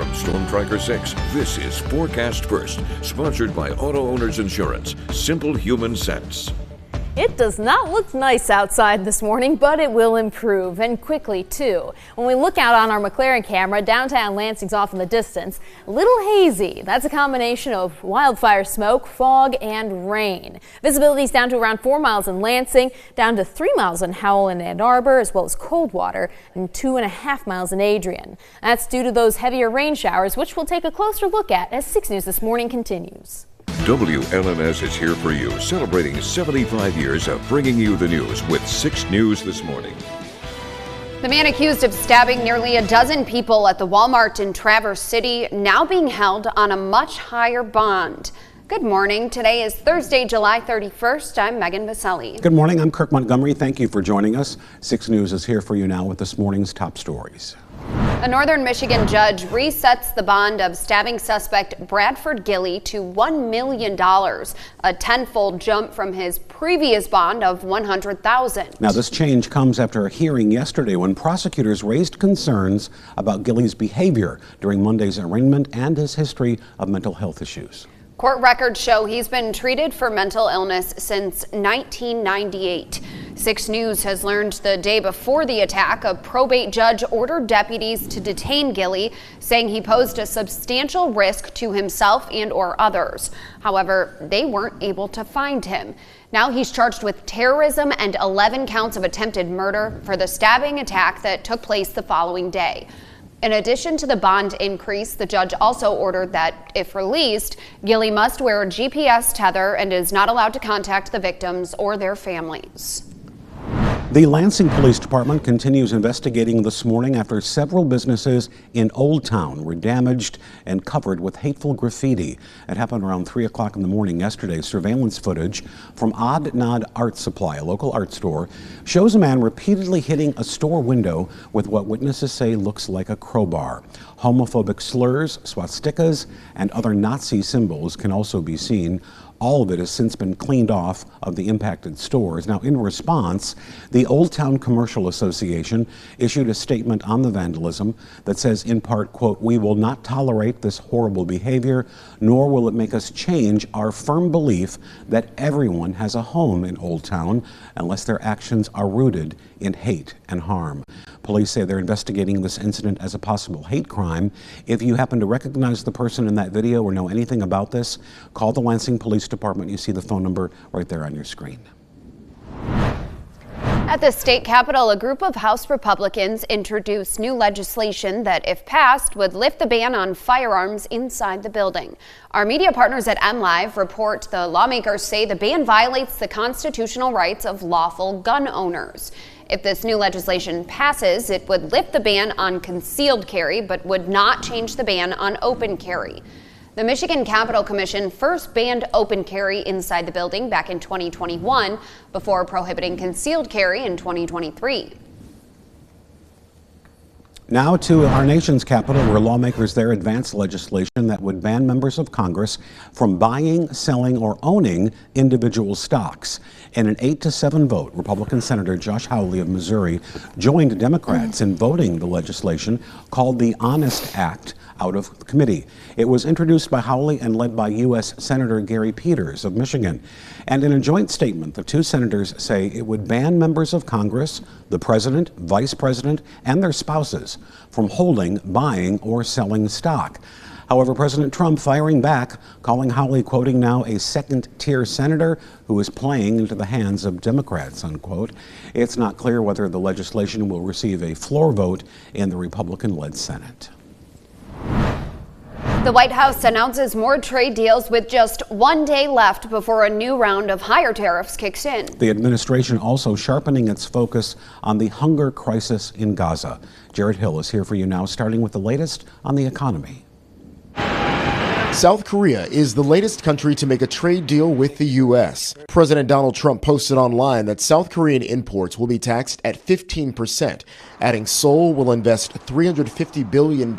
From Storm Tracker 6, this is Forecast First, sponsored by Auto Owners Insurance. Simple human sense. It does not look nice outside this morning, but it will improve, and quickly too. When we look out on our McLaren camera, downtown Lansing's off in the distance. A little hazy. That's a combination of wildfire smoke, fog, and rain. Visibility is down to around 4 miles in Lansing, down to 3 miles in Howell and Ann Arbor, as well as Coldwater, and 2.5 miles in Adrian. That's due to those heavier rain showers, which we'll take a closer look at as 6 News This Morning continues. WLNS is here for you, celebrating 75 years of bringing you the news with 6 News This Morning. The man accused of stabbing nearly a dozen people at the Walmart in Traverse City now being held on a much higher bond. Good morning. Today is Thursday, July 31st. I'm Megan Vaselli. Good morning. I'm Kirk Montgomery. Thank you for joining us. 6 News is here for you now with this morning's top stories. A northern Michigan judge resets the bond of stabbing suspect Bradford Gilley to $1 million, a tenfold jump from his previous bond of $100,000. Now, this change comes after a hearing yesterday when prosecutors raised concerns about Gilley's behavior during Monday's arraignment and his history of mental health issues. Court records show he's been treated for mental illness since 1998. 6 News has learned the day before the attack, a probate judge ordered deputies to detain Gilley, saying he posed a substantial risk to himself and or others. However, they weren't able to find him. Now he's charged with terrorism and 11 counts of attempted murder for the stabbing attack that took place the following day. In addition to the bond increase, the judge also ordered that, if released, Gilley must wear a GPS tether and is not allowed to contact the victims or their families. The Lansing Police Department continues investigating this morning after several businesses in Old Town were damaged and covered with hateful graffiti. It happened around 3 o'clock in the morning yesterday. Surveillance footage from Odd Nod Art Supply, a local art store, shows a man repeatedly hitting a store window with what witnesses say looks like a crowbar. Homophobic slurs, swastikas, and other Nazi symbols can also be seen. All of it has since been cleaned off of the impacted stores. Now, in response, the Old Town Commercial Association issued a statement on the vandalism that says, in part, quote, "We will not tolerate this horrible behavior, nor will it make us change our firm belief that everyone has a home in Old Town unless their actions are rooted in hate and harm." Police say they're investigating this incident as a possible hate crime. If you happen to recognize the person in that video or know anything about this, call the Lansing Police Department. You see the phone number right there on your screen. At the state capitol, a group of House Republicans introduced new legislation that, if passed, would lift the ban on firearms inside the building. Our media partners at MLive report the lawmakers say the ban violates the constitutional rights of lawful gun owners. If this new legislation passes, it would lift the ban on concealed carry, but would not change the ban on open carry. The Michigan Capitol Commission first banned open carry inside the building back in 2021 before prohibiting concealed carry in 2023. Now to our nation's capital, where lawmakers there advanced legislation that would ban members of Congress from buying, selling, or owning individual stocks. In an 8-7 vote, Republican Senator Josh Hawley of Missouri joined Democrats in voting the legislation called the Honest Act out of committee. It was introduced by Hawley and led by U.S. Senator Gary Peters of Michigan. And in a joint statement, the two senators say it would ban members of Congress, the president, vice president, and their spouses from holding, buying, or selling stock. However, President Trump firing back, calling Hawley, quoting now, a second-tier senator who is playing into the hands of Democrats, unquote. It's not clear whether the legislation will receive a floor vote in the Republican-led Senate. The White House announces more trade deals with just 1 day left before a new round of higher tariffs kicks in. The administration also sharpening its focus on the hunger crisis in Gaza. Jared Hill is here for you now, starting with the latest on the economy. South Korea is the latest country to make a trade deal with the U.S. President Donald Trump posted online that South Korean imports will be taxed at 15%, adding Seoul will invest $350 billion in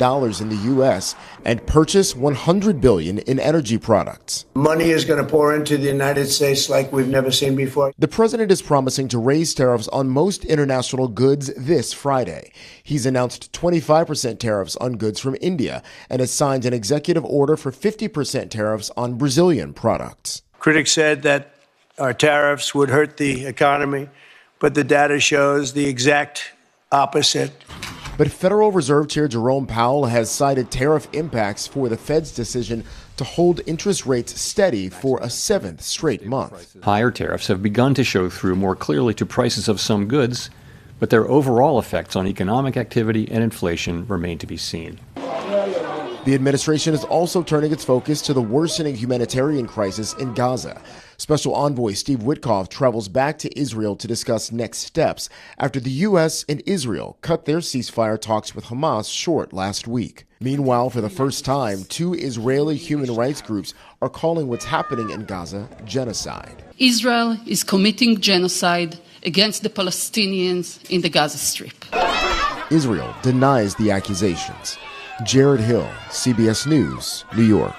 the U.S. and purchase $100 billion in energy products. Money is going to pour into the United States like we've never seen before. The president is promising to raise tariffs on most international goods this Friday. He's announced 25% tariffs on goods from India and has signed an executive order for 50% tariffs on Brazilian products. Critics said that our tariffs would hurt the economy, but the data shows the exact opposite. But Federal Reserve Chair Jerome Powell has cited tariff impacts for the Fed's decision to hold interest rates steady for a seventh straight month. Higher tariffs have begun to show through more clearly to prices of some goods, but their overall effects on economic activity and inflation remain to be seen. The administration is also turning its focus to the worsening humanitarian crisis in Gaza. Special Envoy Steve Witkoff travels back to Israel to discuss next steps after the U.S. and Israel cut their ceasefire talks with Hamas short last week. Meanwhile, for the first time, two Israeli human rights groups are calling what's happening in Gaza genocide. Israel is committing genocide against the Palestinians in the Gaza Strip. Israel denies the accusations. Jared Hill, CBS News, New York.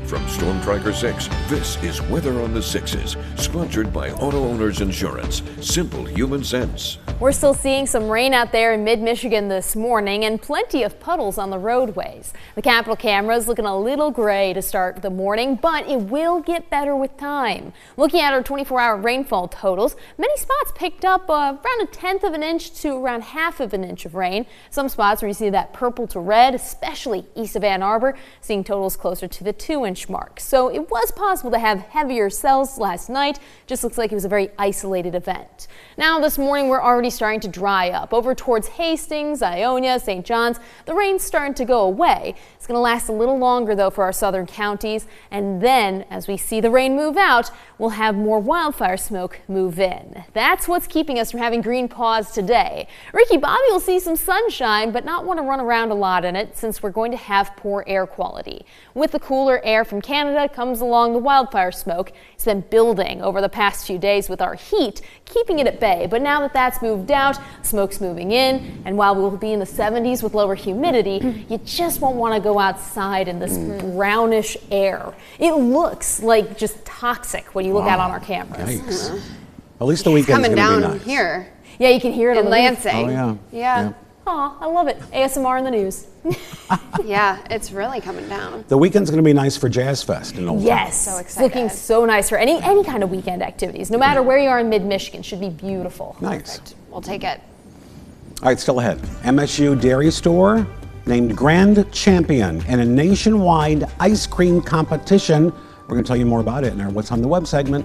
From Storm Tracker 6, this is Weather on the Sixes, sponsored by Auto Owners Insurance. Simple human sense. We're still seeing some rain out there in mid-Michigan this morning and plenty of puddles on the roadways. The Capitol camera is looking a little gray to start the morning, but it will get better with time. Looking at our 24-hour rainfall totals, many spots picked up around 1/10 of an inch to around 1/2 of an inch of rain. Some spots where you see that purple to red, especially east of Ann Arbor, seeing totals closer to the 2-inch mark. So it was possible to have heavier cells last night. Just looks like it was a very isolated event. Now this morning we're already starting to dry up. Over towards Hastings, Ionia, St. John's, the rain's starting to go away. It's going to last a little longer though for our southern counties, and then as we see the rain move out, we'll have more wildfire smoke move in. That's what's keeping us from having green pause today. Ricky Bobby will see some sunshine but not want to run around a lot in it since we're going to have poor air quality. With the cooler air from Canada comes along the wildfire smoke. It's been building over the past few days with our heat, keeping it at bay, but now that that's moved out, smoke's moving in, and while we'll be in the 70s with lower humidity, you just won't want to go outside in this brownish air. It looks like just toxic when you look out on our cameras. Yikes. At least the weekend's Coming going to be down nice. here Yeah, you can hear it in on the roof. Lansing. Oh, Yeah. Aw, I love it. ASMR in the news. Yeah, it's really coming down. The weekend's going to be nice for Jazz Fest in Old Town. Yes, So it's excited. looking so nice for any kind of weekend activities. No matter where you are in mid-Michigan, should be beautiful. Nice. We'll take it. All right, still ahead. MSU Dairy Store named Grand Champion in a nationwide ice cream competition. We're going to tell you more about it in our What's on the Web segment.